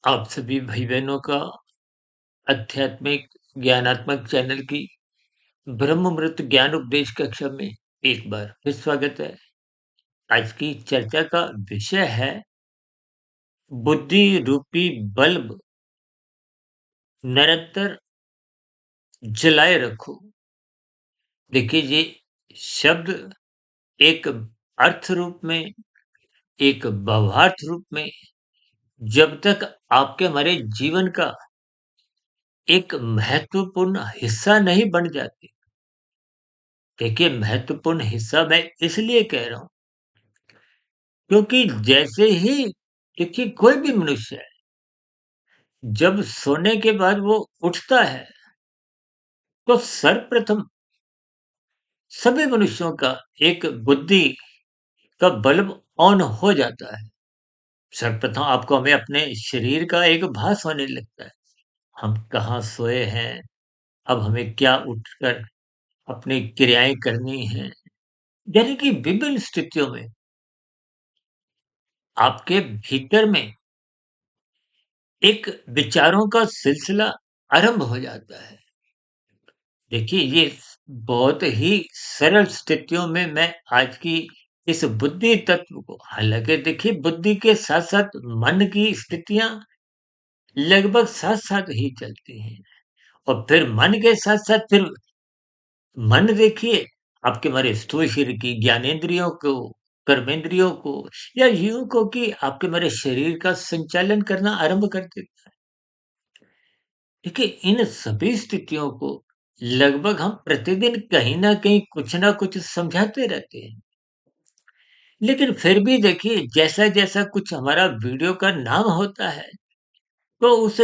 आप सभी भाई-बहनों का आध्यात्मिक ज्ञानात्मक चैनल की ब्रह्ममृत ज्ञान उपदेश कक्षा में एक बार फिर स्वागत है। आज की चर्चा का विषय है बुद्धि रूपी बल्ब निरंतर जलाए रखो। देखिए ये शब्द एक अर्थ रूप में, एक भावार्थ रूप में जब तक आपके हमारे जीवन का एक महत्वपूर्ण हिस्सा नहीं बन जाते। देखिए महत्वपूर्ण हिस्सा मैं इसलिए कह रहा हूँ क्योंकि जैसे ही देखिए कोई भी मनुष्य है, जब सोने के बाद वो उठता है, तो सर्वप्रथम सभी मनुष्यों का एक बुद्धि का बल्ब ऑन हो जाता है। सर्वप्रथम आपको हमें अपने शरीर का एक भास होने लगता है। हम कहाँ सोए हैं, अब हमें क्या उठकर अपनी क्रियाएँ करनी हैं। यानी कि विभिन्न स्थितियों में आपके भीतर में एक विचारों का सिलसिला आरंभ हो जाता है। देखिए, ये बहुत ही सरल स्थितियों में मैं आज की इस बुद्धि तत्व को हालाँकि देखिए बुद्धि के साथ-साथ मन की स्थितियाँ लगभग साथ-साथ ही चलती हैं और फिर मन के साथ-साथ फिर मन देखिए आपके हमारे स्थूल शरीर की ज्ञानेंद्रियों को, कर्मेंद्रियों को या यूँ को कि आपके हमारे शरीर का संचालन करना आरंभ कर देता है। देखिए, इन सभी स्थितियों को लगभग हम प्रतिदिन कहीं न कहीं कुछ न कुछ समझाते रहते हैं। लेकिन फिर भी देखिए जैसा-जैसा कुछ हमारा वीडियो का नाम होता है, तो उस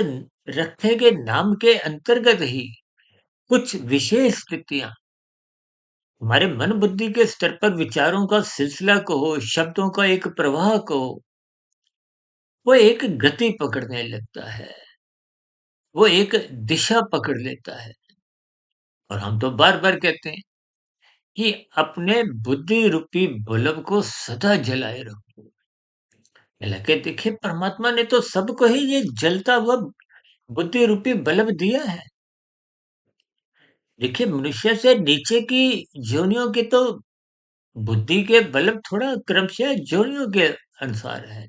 रखे गए नाम के अंतर्गत ही कुछ विशेष स्थितियाँ हमारे मन बुद्धि के स्तर पर विचारों का सिलसिला कहो, शब्दों का एक प्रवाह कहो, वो एक गति पकड़ने लगता है। वो एक दिशा पकड़ लेता है और हम तो बार-बार कहते हैं कि अपने बुद्धि रूपी बल्ब को सदा जलाए रखो। हालाँकि देखिए परमात्मा ने तो सबको ही ये जलता हुआ बुद्धि रूपी बल्ब दिया है। देखिए मनुष्य से नीचे की योनियों के तो बुद्धि के बल्ब थोड़ा क्रमशः योनियों के अनुसार है।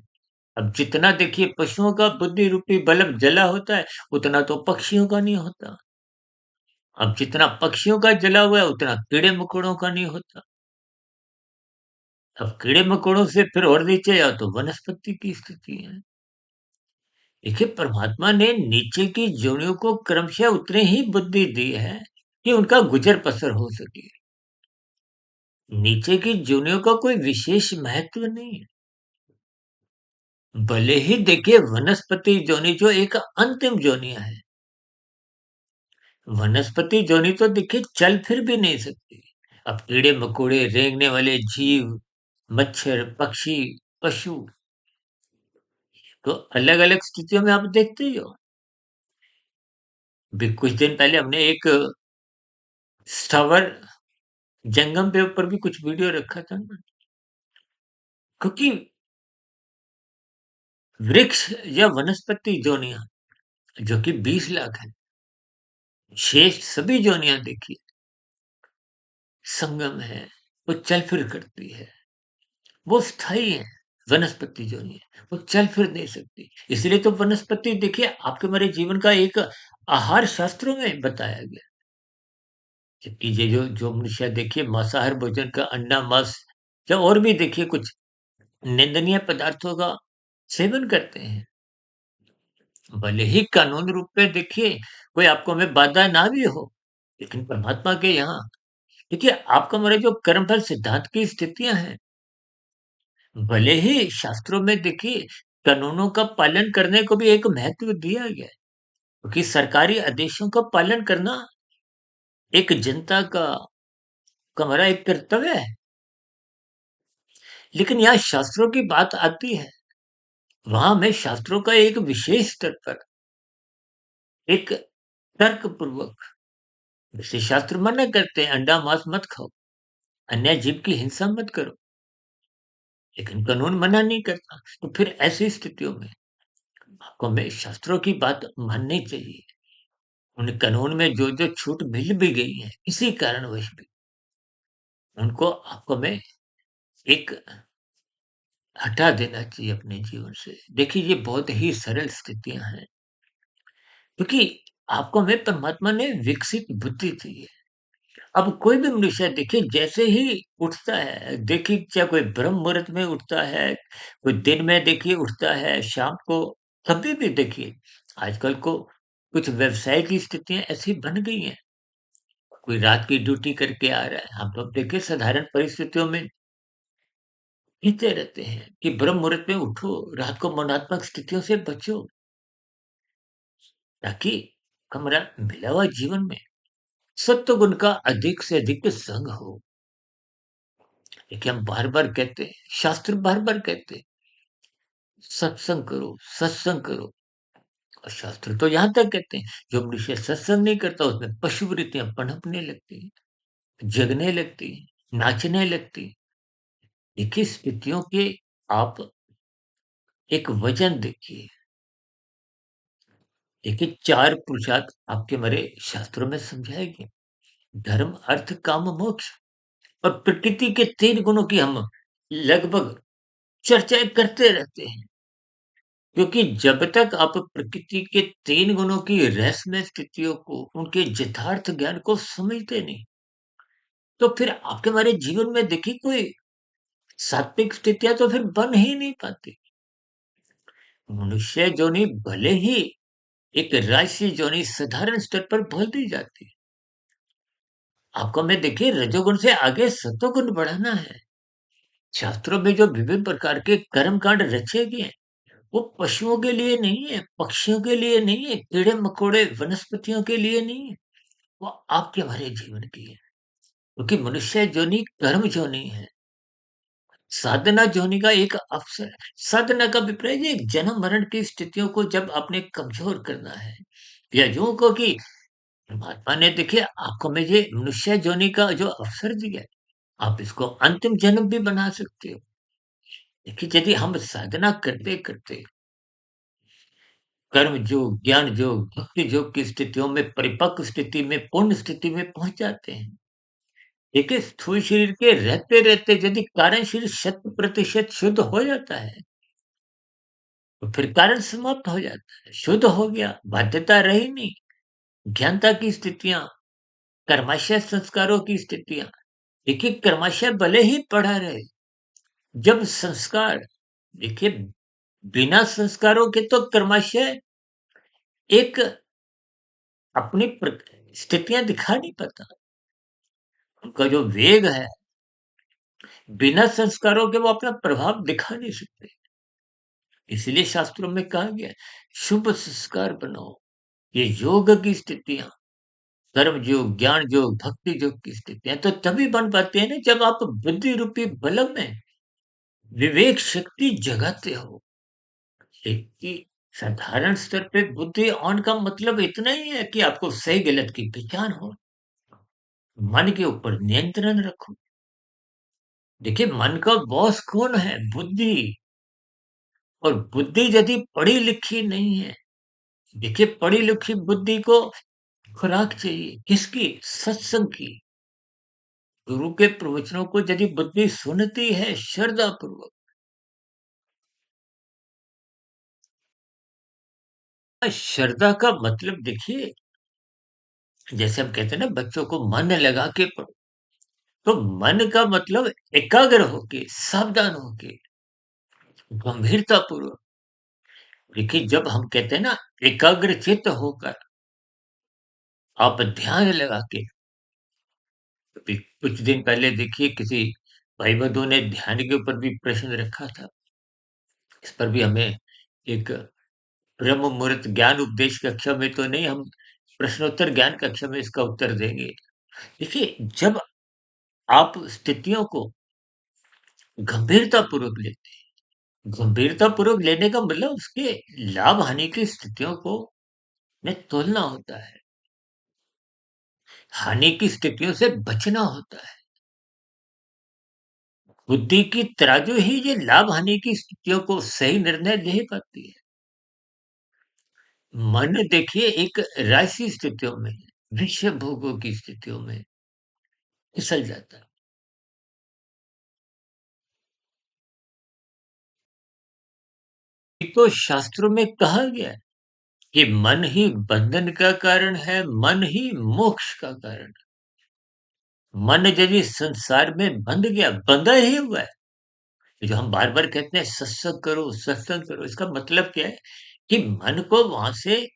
अब जितना देखिए पशुओं का बुद्धि रूपी बल्ब जला होता है, उतना तो पक्षियों का नहीं होता। अब जितना पक्षियों का जला हुआ है, उतना कीड़े-मकोड़ों का नहीं होता। अब कीड़े-मकोड़ों से फिर और नीचे जाओ तो वनस्पति की स्थिति है। देखिए परमात्मा ने नीचे की जोनियों को क्रमशः उतनी ही बुद्धि दी है कि उनका गुजर-बसर हो सके। नीचे की जोनियों का कोई विशेष महत्व नहीं है। भले ही देखिए वनस्पति जोनि जो एक अंतिम जोनियाँ है। वनस्पति जोनि तो देखिए चल फिर भी नहीं सकती। अब कीड़े-मकोड़े, रेंगने वाले जीव, मच्छर, पक्षी, पशु तो अलग-अलग स्थितियों में आप देखते ही हो। अभी कुछ दिन पहले हमने एक स्थावर जंगम के ऊपर भी कुछ वीडियो रखा था ना, क्योंकि वृक्ष या वनस्पति जोनियाँ जो कि 20 लाख है, शेष सभी जोनियाँ देखिए संगम है, वो चल फिर करती है, वो स्थायी है, वनस्पति जोनियाँ, वो चल फिर नहीं सकती। इसलिए तो वनस्पति देखिए आपके हमारे जीवन का एक आहार शास्त्रों में बताया गया। जबकि ये जो जो मनुष्य देखिए मांसाहार भोजन का अंडा, मांस या और भी देखिए कुछ निंदनीय पदार्थों का सेवन करते हैं। भले ही कानून रूप में देखिए कोई आपको में बाधा ना भी हो, लेकिन परमात्मा के यहाँ देखिए आपका हमारा जो कर्मफल सिद्धांत की स्थितियाँ हैं, भले ही शास्त्रों में देखिए कानूनों का पालन करने को भी एक महत्व दिया गया है, क्योंकि सरकारी आदेशों का पालन करना एक जनता का हमारा एक कर्तव्य है। लेकिन यहाँ शास्त्रों की बात आती है, वहाँ हमें शास्त्रों का एक विशेष स्तर पर एक तर्कपूर्वक जैसे शास्त्र मना करते हैं अंडा मांस मत खाओ, अन्य जीव की हिंसा मत करो, लेकिन कानून मना नहीं करता। तो फिर ऐसी स्थितियों में आपको हमें शास्त्रों की बात माननी चाहिए। उन कानून में जो-जो छूट मिल भी गई है, इसी कारणवश भी उनको आपको हमें एक हटा देना चाहिए अपने जीवन से। देखिए, ये बहुत ही सरल स्थितियाँ हैं, क्योंकि आपको हमें परमात्मा ने विकसित बुद्धि दी है। अब कोई भी मनुष्य देखिए जैसे ही उठता है, देखिए चाहे कोई ब्रह्म मुहूर्त में उठता है, कोई दिन में देखिए उठता है, शाम को कभी भी देखिए, आजकल को कुछ व्यवसाय की स्थितियाँ ऐसी बन गई हैं, कोई रात की ड्यूटी करके आ रहा है, हम लोग देखिए साधारण परिस्थितियों में कहते रहते हैं कि ब्रह्म मुहूर्त में उठो, रात को मरणात्मक स्थितियों से बचो, ताकि हमारा मिला हुआ जीवन में सत्व गुण का अधिक से अधिक संग हो। देखिए हम बार-बार कहते हैं, शास्त्र बार-बार कहते हैं, सत्संग करो, सत्संग करो। और शास्त्र तो यहाँ तक कहते हैं, जो मनुष्य सत्संग नहीं करता उसमें पशु वृत्तियाँ पनपने लगती हैं, जगने लगती हैं, नाचने लगती हैं। देखिए स्थितियों के आप एक वजन देखिए, देखिए 4 पुरुषार्थ आपके हमारे शास्त्रों में समझाए गए। धर्म, अर्थ, काम, मोक्ष। और प्रकृति के 3 गुणों की हम लगभग चर्चाएँ करते रहते हैं। क्योंकि जब तक आप प्रकृति के 3 गुणों की रहस्यमय स्थितियों को, उनके यथार्थ ज्ञान को समझते नहीं, तो फिर आपके हमारे जीवन में देखिए कोई सात्विक स्थितियाँ तो फिर बन ही नहीं पाती। मनुष्य योनि भले ही एक राजसी योनि साधारण स्तर पर बोल दी जाती है। आपको मैं देखिए रजोगुण से आगे सतोगुण बढ़ाना है। शास्त्रों में जो विभिन्न प्रकार के कर्म कांड रचे गए हैं, वो पशुओं के लिए नहीं है, पक्षियों के लिए नहीं है, कीड़े-मकोड़े, वनस्पतियों के लिए नहीं है, वो आपके हमारे जीवन की है। क्योंकि मनुष्य योनि कर्म योनि है, साधना योनि का एक अवसर है। साधना का अभिप्राय ये जन्म-मरण की स्थितियों को जब आपने कमज़ोर करना है, या यूँ कहो कि परमात्मा ने देखिए आपको में ये मनुष्य योनि का जो अवसर दिया है, आप इसको अंतिम जन्म भी बना सकते हो। देखिए यदि हम साधना करते-करते कर्म योग, ज्ञान योग, भक्ति योग की स्थितियों में परिपक्व स्थिति में, पूर्ण स्थिति में पहुँच जाते हैं। देखिए स्थूल शरीर के रहते-रहते यदि कारण शरीर शत प्रतिशत शुद्ध हो जाता है, तो फिर कारण समाप्त हो जाता है। शुद्ध हो गया, बाध्यता रही नहीं, ज्ञानता की स्थितियाँ, कर्माशय संस्कारों की स्थितियाँ। देखिए कर्माशय भले ही पड़ा रहे, जब संस्कार देखिए बिना संस्कारों के तो कर्माशय एक अपनी स्थितियाँ दिखा नहीं पाता। उनका जो वेग है, बिना संस्कारों के वो अपना प्रभाव दिखा नहीं सकते। इसलिए शास्त्रों में कहा गया है, शुभ संस्कार बनाओ। ये योग की स्थितियाँ, कर्म योग, ज्ञान योग, भक्ति योग की स्थितियाँ तो तभी बन पाती है ना जब आप बुद्धि रूपी बलम में विवेक शक्ति जगाते हो। कि साधारण स्तर पे बुद्धि ऑन का मतलब इतना ही है कि आपको सही गलत की पहचान हो। मन के ऊपर नियंत्रण रखो। देखिए मन का बॉस कौन है? बुद्धि। और बुद्धि यदि पढ़ी लिखी नहीं है, देखिए पढ़ी लिखी बुद्धि को खुराक चाहिए किसकी? सत्संग की। गुरु के प्रवचनों को यदि बुद्धि सुनती है श्रद्धा पूर्वक, श्रद्धा का मतलब देखिए, जैसे हम कहते हैं ना बच्चों को मन लगा के पढ़ो, तो मन का मतलब एकाग्र होके, सावधान होके, गंभीरता पूर्वक। देखिए जब हम कहते हैं ना एकाग्र चित्त होकर आप ध्यान लगा के, अभी कुछ दिन पहले देखिए किसी भाई बंधु ने ध्यान के ऊपर भी प्रश्न रखा था। इस पर भी हमें एक ब्रह्म मुहूर्त ज्ञान उपदेश कक्षा में तो नहीं, हम प्रश्नोत्तर ज्ञान कक्षा में इसका उत्तर देंगे। देखिए, जब आप स्थितियों को गंभीरतापूर्वक लेते हैं, गंभीरतापूर्वक लेने का मतलब उसके लाभ-हानि की स्थितियों को में तोलना होता है। हानि की स्थितियों से बचना होता है। बुद्धि की तराजू ही ये लाभ-हानि की स्थितियों को सही निर्णय ले पाती है। मन देखिए एक राशि स्थितियों में, विषय भोगों की स्थितियों में फिसल जाता है। ये तो शास्त्रों में कहा गया है कि मन ही बंधन का कारण है, मन ही मोक्ष का कारण है। मन यदि संसार में बंध गया, बंधा ही हुआ है। ये जो हम बार-बार कहते हैं सत्संग करो, इसका मतलब क्या है कि मन को वहाँ से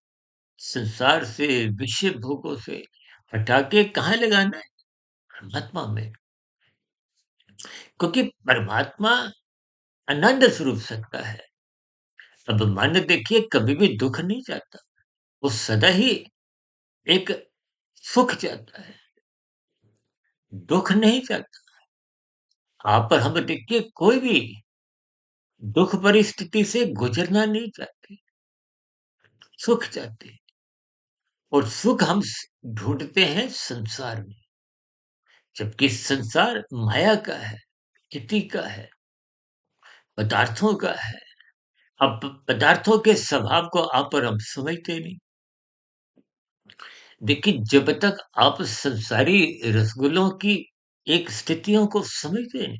संसार से, विषय भोगों से हटा के कहाँ लगाना है? परमात्मा में। क्योंकि परमात्मा आनंद स्वरूप सत्ता है। अब मन देखिए कभी भी दुःख नहीं चाहता, वो सदा ही एक सुख चाहता है, दुःख नहीं चाहता। आप पर हम देखिए कोई भी दुःख परिस्थिति से गुजरना नहीं चाहते, सुख चाहते हैं और सुख हम ढूंढते हैं संसार में, जबकि संसार माया का है, प्रकृति का है, पदार्थों का है। अब पदार्थों के स्वभाव को आप और हम समझते नहीं। देखिए, जब तक आप संसारी रसगुल्लों की एक स्थितियों को समझते नहीं,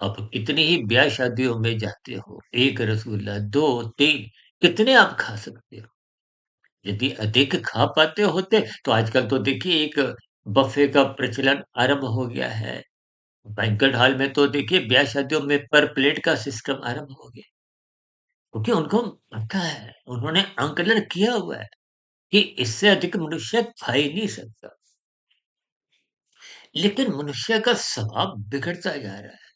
आप कितनी ही ब्याह शादियों में जाते हो, 1 रसगुल्ला, 2, 3 कितने आप खा सकते हो? यदि अधिक खा पाते होते, तो आजकल तो देखिए एक बफ़े का प्रचलन आरंभ हो गया है। बैंक्वेट हॉल में तो देखिए ब्याह शादियों में पर प्लेट का सिस्टम आरंभ हो गया। क्योंकि उनको पता है, उन्होंने आंकलन किया हुआ है कि इससे अधिक मनुष्य खा ही नहीं सकता। लेकिन मनुष्य का स्वभाव बिगड़ता जा रहा है।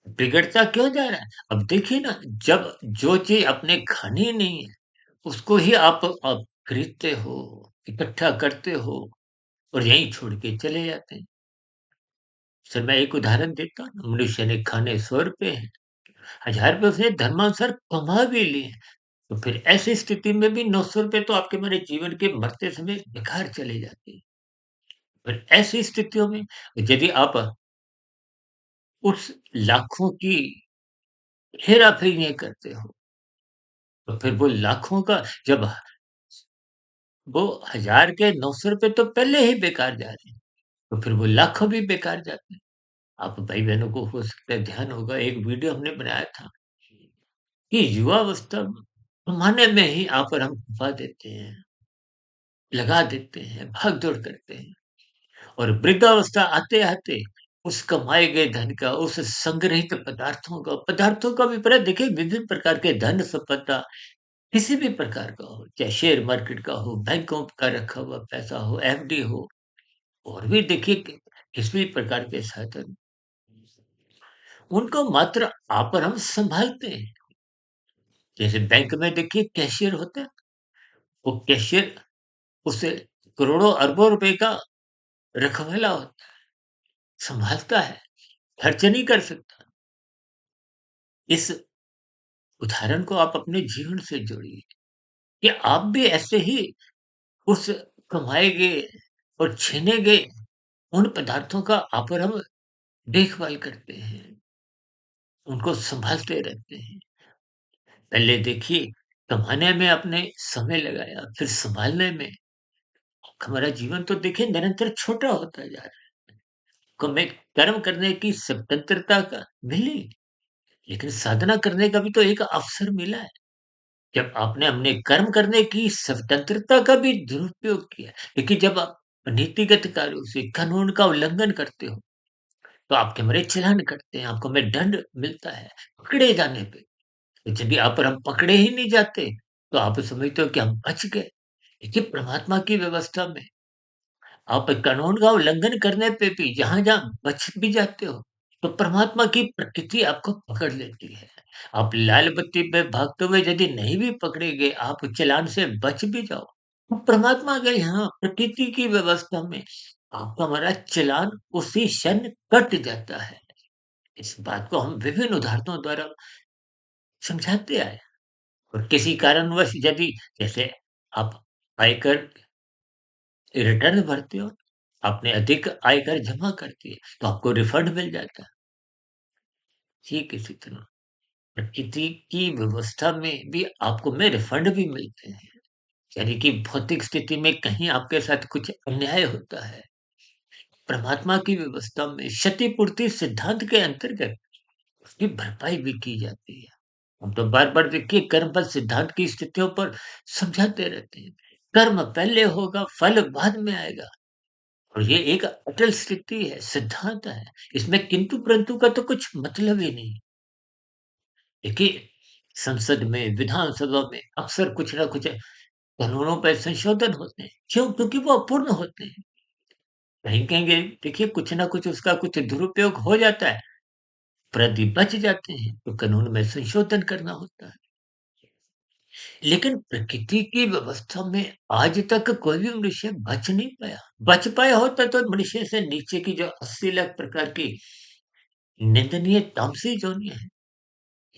बिगड़ता क्यों जा रहा है? अब देखिए ना, जब जो चीज़ आपने खानी नहीं है, उसको ही आप खरीदते हो, इकट्ठा करते हो और यहीं छोड़ के चले जाते हैं। सर मैं एक उदाहरण देता हूँ, मनुष्य ने खाने ₹100 हैं, ₹1000 उसने धर्मानुसार कमा भी लिए, तो फिर ऐसी स्थिति में भी ₹900 तो आपके मेरे जीवन के मरते समय बेकार चले जाते हैं। फिर ऐसी स्थितियों में यदि आप उस लाखों की हेरा-फेरी नहीं करते हो, तो फिर वो लाखों का जब वो 1000 के ₹900 तो पहले ही बेकार जा रहे हैं, तो फिर वो लाखों भी बेकार जाते हैं। आप भाई-बहनों को हो सकता है ध्यान होगा, एक वीडियो हमने बनाया था कि युवावस्था कमाने में ही आप और हम खपा देते हैं, लगा देते हैं, भाग-दौड़ करते हैं और वृद्धावस्था आते-आते उस कमाए गए धन का, उस संग्रहित पदार्थों का भी पता देखिए विभिन्न प्रकार के धन संपदा किसी भी प्रकार का हो, चाहे शेयर मार्केट का हो, बैंकों का रखा हुआ पैसा हो, एफडी हो और भी देखिए किसी भी प्रकार के साधन, उनको मात्र आप और हम सँभालते हैं। जैसे बैंक में देखिए कैशियर होता है, वो कैशियर उसे करोड़ों अरबों रुपए का रखवाला होता है, सँभालता है, खर्च नहीं कर सकता। इस उदाहरण को आप अपने जीवन से जोड़िए कि आप भी ऐसे ही उस कमाए गए और छीने गए उन पदार्थों का आप और हम देखभाल करते हैं, उनको सँभालते रहते हैं। पहले देखिए कमाने में आपने समय लगाया, फिर सँभालने में हमारा जीवन तो देखिए निरंतर छोटा होता जा रहा है। को हमें कर्म करने की स्वतंत्रता का मिली, लेकिन साधना करने का भी तो एक अवसर मिला है। जब आपने अपने कर्म करने की स्वतंत्रता का भी दुरुपयोग किया, लेकिन जब आप नीतिगत कार्यों से कानून का उल्लंघन करते हो, तो आपके हमारे चालान कटते हैं, आपको हमें दंड मिलता है, पकड़े जाने पे। तो यदि आप और हम पकड़े ही नहीं जाते, तो आप समझते हो कि हम बच गए। देखिए परमात्मा की व्यवस्था में आप कानून का उल्लंघन करने पे भी जहाँ-जहाँ बच भी जाते हो, तो परमात्मा की प्रकृति आपको पकड़ लेती है। आप लाल बत्ती पे भागते हुए यदि नहीं भी पकड़े गए, आप चालान से बच भी जाओ, तो परमात्मा के यहाँ प्रकृति की व्यवस्था में आपका हमारा चालान उसी क्षण कट जाता है। इस बात को हम विभिन्न उदाहरणों द्वारा समझाते आए हैं और किसी कारणवश यदि जैसे आप आयकर रिटर्न भरते हो, आपने अधिक आयकर जमा कर दिए, तो आपको रिफंड मिल जाता है। ठीक इसी तरह प्रकृति की व्यवस्था में भी आपको में रिफंड भी मिलते हैं। यानी कि भौतिक स्थिति में कहीं आपके साथ कुछ अन्याय होता है, परमात्मा की व्यवस्था में क्षतिपूर्ति सिद्धांत के अंतर्गत उसकी भरपाई भी की जाती है। हम तो बार-बार देखिए कर्मफल सिद्धांत की स्थितियों पर समझाते रहते हैं। कर्म पहले होगा, फल बाद में आएगा और ये एक अटल स्थिति है, सिद्धांत है। इसमें किंतु-परंतु का तो कुछ मतलब ही नहीं। देखिए, संसद में, विधानसभा में अक्सर कुछ न कुछ कानूनों पे संशोधन होते हैं। क्यों? क्योंकि वो अपूर्ण होते हैं। कहीं कहेंगे देखिए कुछ न कुछ उसका कुछ दुरुपयोग हो जाता है, अपराधी बच जाते हैं, तो कानून में संशोधन करना होता है। लेकिन प्रकृति की व्यवस्था में आज तक कोई भी मनुष्य बच नहीं पाया। बच पाया होता तो मनुष्य से नीचे की जो 80 लाख प्रकार की निंदनीय तामसी योनियाँ हैं,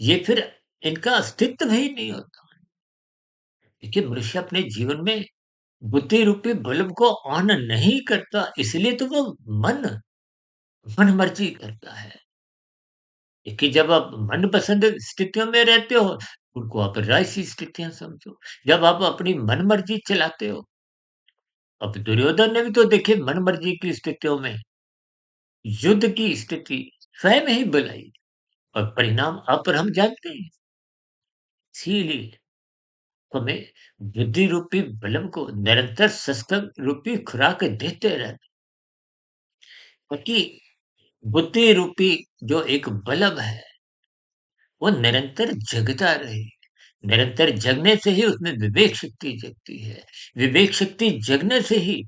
ये फिर इनका अस्तित्व ही नहीं होता। देखिए मनुष्य अपने जीवन में बुद्धि रूपी बल्ब को ऑन नहीं करता, इसलिए तो वो मन मनमर्जी करता है। देखिए जब आप मनपसंद स्थितियों में रहते हो, उनको आप राशि स्थितियाँ समझो। जब आप अपनी मनमर्जी चलाते हो, अब दुर्योधन ने भी तो देखिए मनमर्जी की स्थितियों में युद्ध की स्थिति स्वयं ही बनाई और परिणाम आप और हम जानते हैं। इसीलिए हमें बुद्धि रूपी बल्ब को निरंतर शस्त्र रूपी खुराक देते रहना, ताकि बुद्धि रूपी जो एक बल्ब है, वो निरंतर जगता रहे। निरंतर जगने से ही उसमें विवेक शक्ति जगती है। विवेक शक्ति जगने से ही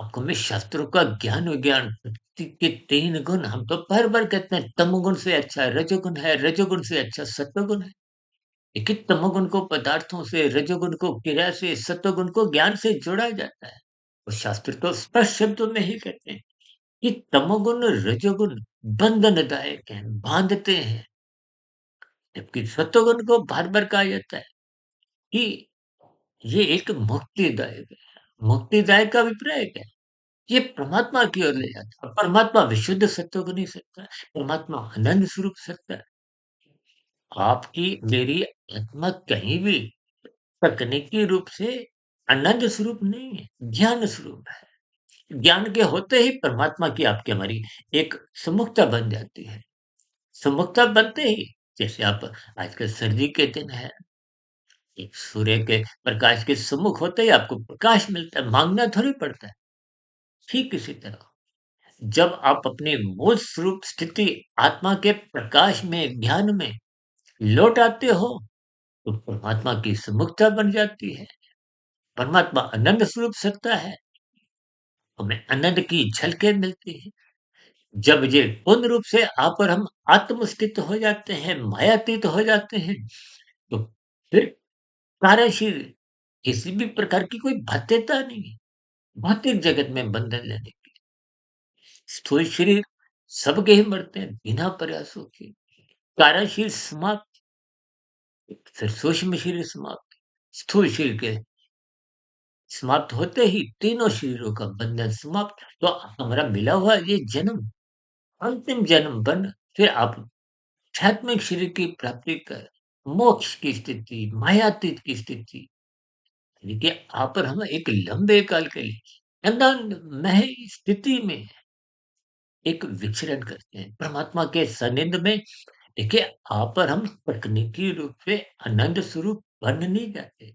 आपको में शास्त्रों का ज्ञान विज्ञान प्रकृति के 3 गुण हम तो बार-बार कहते हैं तमोगुण से अच्छा रजोगुण है, रजोगुण से अच्छा सत्वगुण है। लेकिन तमोगुण को पदार्थों से, रजोगुण को क्रिया से, सत्वगुण को ज्ञान से जोड़ा जाता है। और शास्त्र तो स्पष्ट शब्दों में ही कहते हैं कि तमोगुण, रजोगुण बंधनदायक हैं, बांधते हैं। जबकि सत्वगुण को बार-बार कहा जाता है कि ये एक मुक्तिदायक है। मुक्तिदायक का अभिप्राय क्या है? ये परमात्मा की ओर ले जाता है। परमात्मा विशुद्ध सत्व को नहीं सकता है। परमात्मा आनंद स्वरूप सकता है। आपकी मेरी आत्मा कहीं भी तकनीकी रूप से आनंद स्वरूप नहीं है, ज्ञान स्वरूप है। ज्ञान के होते ही परमात्मा की आपकी हमारी एक सम्मुखता बन जाती है। सम्मुखता बनते ही जैसे आप आजकल सर्दी के दिन है, एक सूर्य के प्रकाश के सम्मुख होते ही आपको प्रकाश मिलता है, माँगना थोड़ी पड़ता है। ठीक इसी तरह जब आप अपने मूल स्वरूप स्थिति आत्मा के प्रकाश में, ज्ञान में लौट आते हो, तो परमात्मा की सम्मुखता बन जाती है। परमात्मा आनंद स्वरूप सत्ता है, हमें आनंद की झलकें मिलती हैं। जब ये पूर्ण रूप से आप और हम आत्मस्थित हो जाते हैं, मायातीत हो जाते हैं, तो फिर कार्यशील किसी भी प्रकार की कोई बाध्यता नहीं है। भौतिक जगत में बंधन लेने की। स्थूल शरीर सबके ही मरते हैं बिना प्रयासों के। कार्यशील समाप्त, फिर सूक्ष्म शरीर समाप्त, स्थूल शरीर के समाप्त होते ही तीनों शरीरों का बंधन समाप्त। तो हमारा मिला हुआ ये जन्म, अंतिम जन्म बन फिर आप आध्यात्मिक शरीर की प्राप्ति कर मोक्ष की स्थिति, मायातीत की स्थिति, यानी कि आप और हम एक लंबे काल के लिए आनंदमय स्थिति में एक विचरण करते हैं। परमात्मा के सानिध्य में देखिए आप और हम तकनीकी रूप से आनंद स्वरूप बन नहीं जाते,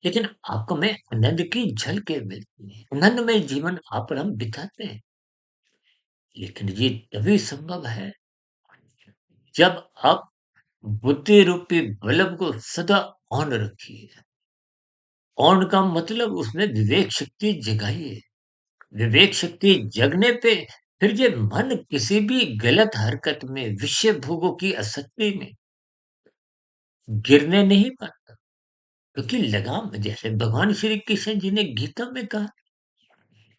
लेकिन आपको में आनंद की झलकें मिलती हैं। आनंदमय जीवन आप और हम बिताते हैं। लेकिन ये तभी संभव है जब आप बुद्धि रूपी बल्ब को सदा ऑन रखिए। ऑन का मतलब उसमें विवेक शक्ति जगाइए। विवेक शक्ति जगने पे फिर ये मन किसी भी गलत हरकत में, विषय भोगों की आसक्ति में गिरने नहीं पाता। क्योंकि लगाम जैसे भगवान श्री कृष्ण जी ने गीता में कहा,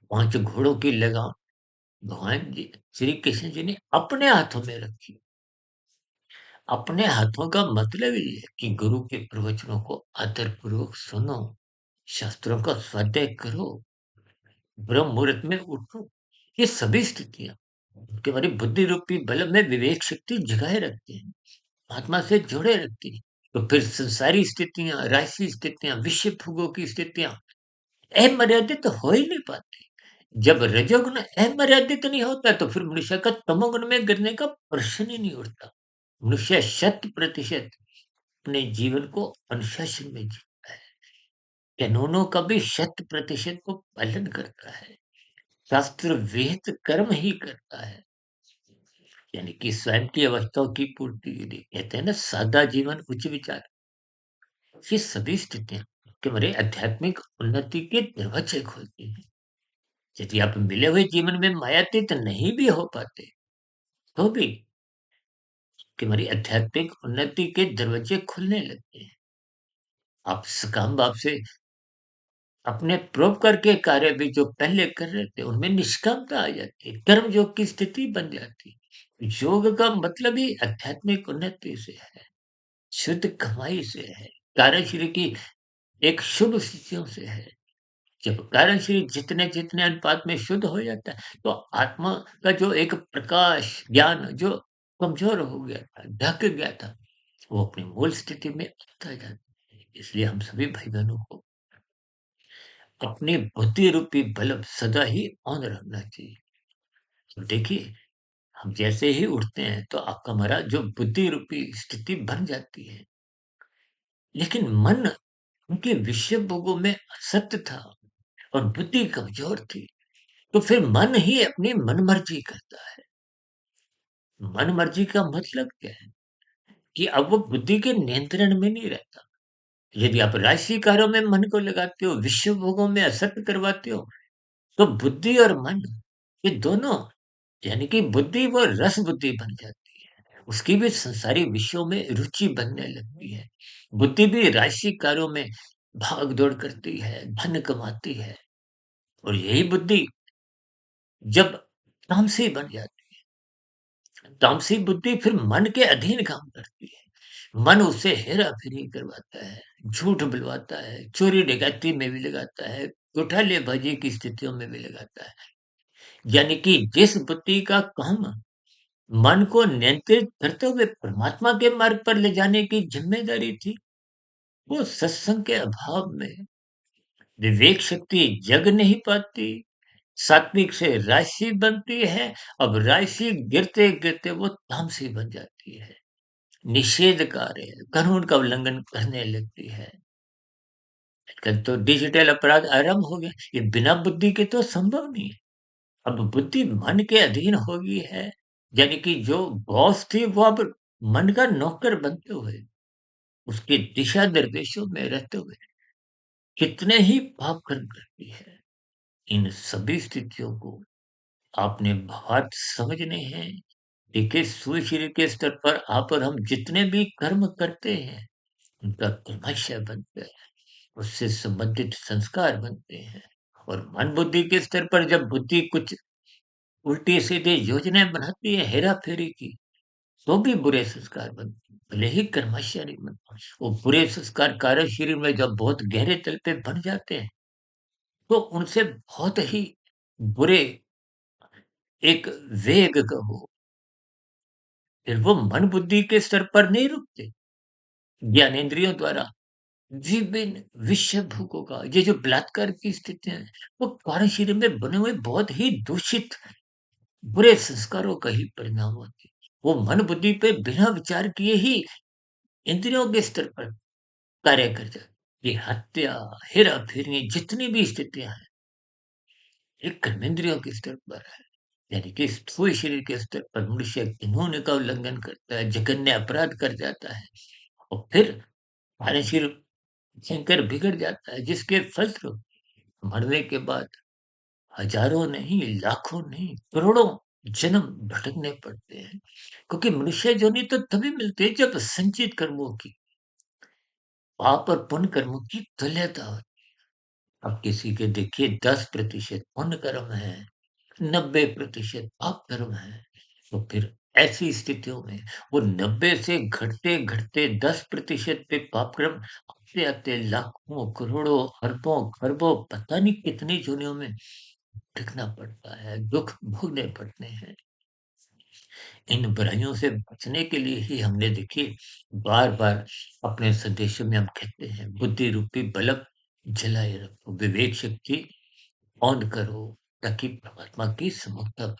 5 घोड़ों की लगाम भगवान जी श्री कृष्ण जी ने अपने हाथों में रखी। अपने हाथों का मतलब ये है कि गुरु के प्रवचनों को आदरपूर्वक सुनो, शास्त्रों का स्वाध्याय करो, ब्रह्म मुहूर्त में उठो। ये सभी स्थितियाँ कि हमारी बुद्धि रूपी बल में विवेक शक्ति जगाए रखती हैं। आत्मा से जोड़े रखती है। तो फिर संसारी स्थितियाँ, राशि स्थितियाँ, विषय भोगों की स्थितियाँ अमर्यादित तो हो ही नहीं पाती। जब रजोगुण अमर्यादित नहीं होता तो फिर मनुष्य का तमोगुण में गिरने का प्रश्न ही नहीं उठता। मनुष्य 100% अपने जीवन को अनुशासन में जीता है। कानूनों का भी 100% को पालन करता है। शास्त्र विहित कर्म ही करता है। यानी कि स्वयं की अवस्थाओं की पूर्ति के लिए कहते हैं ना, सादा जीवन उच्च विचार। ये सभी स्थितियां हमारे आध्यात्मिक उन्नति के दरवाजे खोलती हैं। यदि आप मिले हुए जीवन में मायातीत नहीं भी हो पाते तो भी हमारी आध्यात्मिक उन्नति के दरवाजे खुलने लगते हैं। आप सकाम भाव से अपने परोपकार के कार्य भी जो पहले कर रहे थे उनमें निष्कामता आ जाती है, कर्म योग की स्थिति बन जाती है। योग का मतलब ही आध्यात्मिक उन्नति से है, शुद्ध कमाई से है, कार्यश्री की एक शुभ स्थितियों से है। जब कार्यश्री जितने जितने अनुपात में शुद्ध हो जाता है तो आत्मा का जो एक प्रकाश ज्ञान जो कमजोर हो गया था, ढक गया था, वो अपनी मूल स्थिति में आता जाता है। इसलिए हम सभी भाई बहनों को अपनी बुद्धि रूपी बल्ब सदा ही ऑन रखना चाहिए। तो देखिए, हम जैसे ही उठते हैं तो आपका हमारा जो बुद्धि रूपी स्थिति बन जाती है। लेकिन मन उनके विषय भोगों में असक्त था और बुद्धि कमजोर थी, तो फिर मन ही अपनी मनमर्जी करता है। मनमर्जी का मतलब क्या है? कि अब वो बुद्धि के नियंत्रण में नहीं रहता। यदि आप राशि कार्यों में मन को लगाते हो, विषय भोगों में असक्त करवाते हो, तो बुद्धि और मन ये दोनों, यानी कि बुद्धि वो रस बुद्धि बन जाती है। उसकी भी संसारी विषयों में रुचि बनने लगती है। बुद्धि भी राशि कार्यों में भाग दौड़ करती है, धन कमाती है। और यही बुद्धि जब तामसी बन जाती है, तामसी बुद्धि फिर मन के अधीन काम करती है। मन उससे हेरा फेरी करवाता है, झूठ बुलवाता है, चोरी डकैती में भी लगाता है, घोटालेबाजी की स्थितियों में भी लगाता है। यानी कि जिस बुद्धि का काम मन को नियंत्रित करते हुए परमात्मा के मार्ग पर ले जाने की जिम्मेदारी थी, वो सत्संग के अभाव में विवेक शक्ति जग नहीं पाती। सात्विक से राशि बनती है, अब राशि गिरते गिरते वो तामसी बन जाती है, निषेध कार्य कानून का उल्लंघन करने लगती है। आजकल तो डिजिटल अपराध आरंभ हो गए, ये बिना बुद्धि के तो संभव नहीं है। अब बुद्धि मन के अधीन हो गई है, यानी कि जो बॉस थी वो अब मन का नौकर बनते हुए, उसके दिशा निर्देशों में रहते हुए कितने ही पाप कर्म करती है। इन सभी स्थितियों को आपने बहुत समझने हैं। देखिए, सूर्य शरीर के स्तर पर आप और हम जितने भी कर्म करते हैं उनका क्रमशः बनता है, उससे संबंधित संस्कार बनते हैं। और मन बुद्धि के स्तर पर जब बुद्धि कुछ उल्टी सीधी योजनाएं बनाती है हेरा फेरी की, तो भी बुरे संस्कार बनते हैं, भले ही कर्मशः नहीं बनते। वो बुरे संस्कार कार्य शरीर में जब बहुत गहरे तल पे बन जाते हैं तो उनसे बहुत ही बुरे एक वेग कहो, फिर वो मन बुद्धि के स्तर पर नहीं रुकते। ज्ञानेंद्रियों द्वारा विभिन्न विषय भोगों का ये जो बलात्कार की स्थितियां हैं, वो कार्य शरीर में बने हुए बहुत ही दूषित बुरे संस्कारों का ही परिणाम होते हैं। वो मन बुद्धि पे बिना विचार किए ही इंद्रियों के स्तर पर कार्य कर जाते। ये हत्या, हेरा-फेरी जितनी भी स्थितियाँ हैं, ये कर्मेंद्रियों के स्तर पर है। यानी कि स्थूल शरीर के स्तर पर मनुष्य कानून का उल्लंघन करता है, जघन्य अपराध कर जाता है और फिर कार्यशील भयंकर बिगड़ जाता है, जिसके फलस्वरूप मरने के बाद हजारों नहीं, लाखों नहीं, करोड़ों जन्म भटकने पड़ते हैं। क्योंकि मनुष्य योनि तो तभी मिलती है जब संचित कर्मों की, पाप और पुण्य कर्मों की तुल्यता हो। अब किसी के देखिए 10% पुण्य कर्म है, 90% पाप कर्म है, तो फिर ऐसी स्थितियों में वो 90 से घटते-घटते 10% पे पाप कर्म आते-आते लाखों, करोड़ों, अरबों, खरबों पता नहीं कितनी योनियों में भटकना पड़ता है, दुःख भोगने पड़ते हैं। इन बुराइयों से बचने के लिए ही हमने देखिए बार-बार अपने संदेशों में हम कहते हैं बुद्धि रूपी बल्ब जलाए रखो, विवेक शक्ति ऑन करो ताकि परमात्मा की समरूपता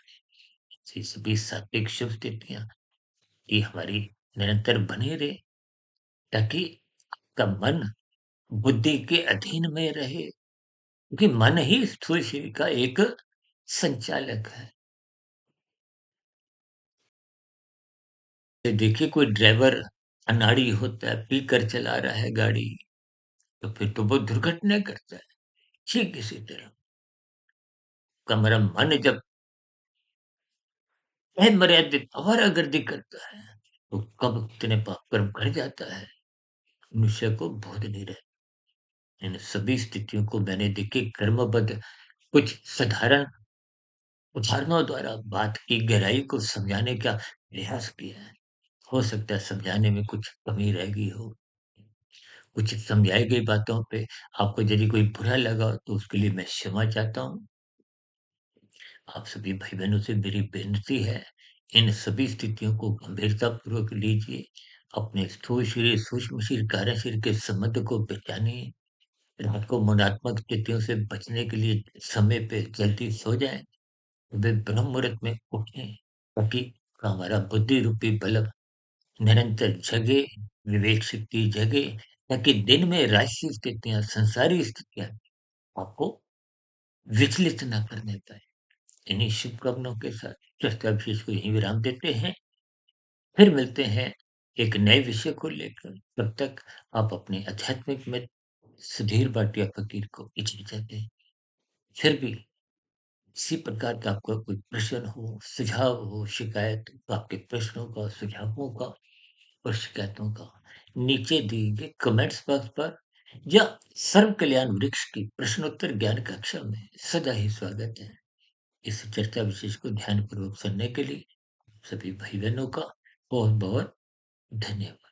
से सभी सात्विक शुभ स्थितियाँ ये हमारी निरंतर बनी रहे ताकि आपका मन बुद्धि के अधीन में रहे क्योंकि मन ही स्थूल शरीर का एक संचालक है। देखिए कोई ड्राइवर अनाड़ी होता है, पीकर चला रहा है गाड़ी, तो फिर तो वो दुर्घटना करता है। ठीक इसी तरह का हमारा मन जब अमर्यादित आवारागर्दी करता है, तो कब कितने पाप कर्म कर जाता है, मनुष्य को बोध नहीं रहता। इन सभी स्थितियों को मैंने देखिए कर्मबद्ध कुछ साधारण उदाहरणों द्वारा बात की गहराई को समझाने का प्रयास किया है। हो सकता है समझाने में कुछ कमी रह गई हो, कुछ समझाई गई बातों पे आपको यदि कोई बुरा लगा हो तो उसके लिए मैं क्षमा चाहता हूँ। आप सभी भाई-बहनों से मेरी विनती है, इन सभी स्थितियों को गंभीरतापूर्वक लीजिए। अपने स्थूल शरीर, सूक्ष्म शरीर, कारण शरीर के संबंध को पहचानिए। रात को मनात्मक स्थितियों से बचने के लिए समय पे जल्दी सो जाएँ। वे ब्रह्म मुहूर्त में उठें ताकि हमारा बुद्धि रूपी बल्ब निरंतर जगे, विवेक शक्ति जगे ताकि दिन में राजसी स्थितियाँ, संसारी स्थितियाँ आपको विचलित ना करने पाएँ। इन्हीं शुभकामनाओं के साथ चर्चा विशेष को यहीं विराम देते हैं। फिर मिलते हैं एक नए विषय को लेकर। तब तक आप अपने आध्यात्मिक मित्र सुधीर भाटिया फकीर को इजाज़त दें। फिर भी किसी प्रकार का आपका कोई प्रश्न हो, सुझाव हो, शिकायत तो आपके प्रश्नों का, सुझावों का और शिकायतों का नीचे दिए गए कमेंट्स बॉक्स पर या सर्व कल्याण वृक्ष की प्रश्नोत्तर ज्ञान कक्षा में सदा ही स्वागत है। इस चर्चा विशेष को ध्यानपूर्वक सुनने के लिए सभी भाई बहनों का बहुत बहुत धन्यवाद।